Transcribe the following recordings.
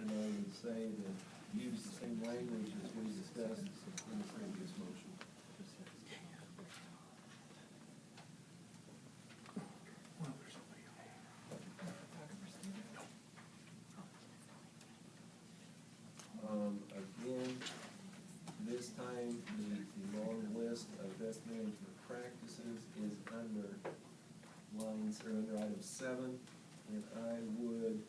motion, I would say to use the same language as we discussed in the previous motion. Again, this time, the long list of best management practices is under lines, or under item 7, and I would,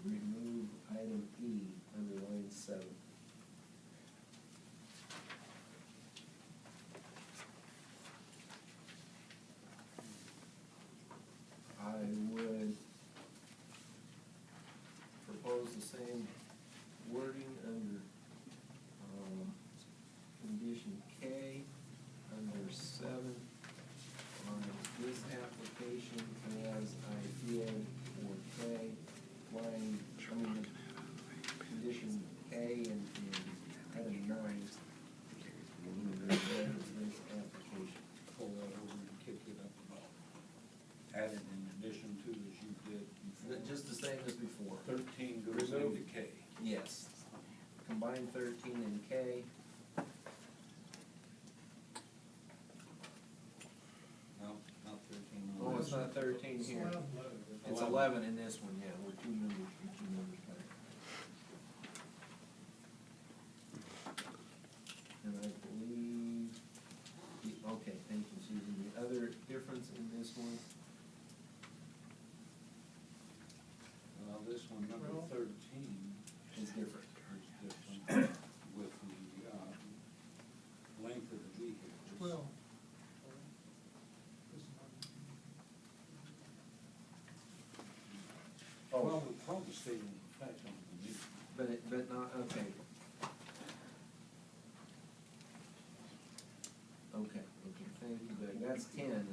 remove item E under line 7. I would propose the same wording under, condition K, under 7, on this application as I did for K, line, condition K and item 9. This application. Pull that over and kick it up about. Added in addition to as you did before. Just the same as before. 13 goes Remove. into K. Yes. Combine 13 and K. No, not 13. Oh, it's not 13 here. It's 11 in this one, yeah, we're two numbers back. And I believe, okay, thank you, Susan. The other difference in this one, This one, number 13, is different. is different with the length of the vehicles. Well. Well, we probably stay in effect on the new. But not, okay. Okay, thank you, Doug. That's 10, and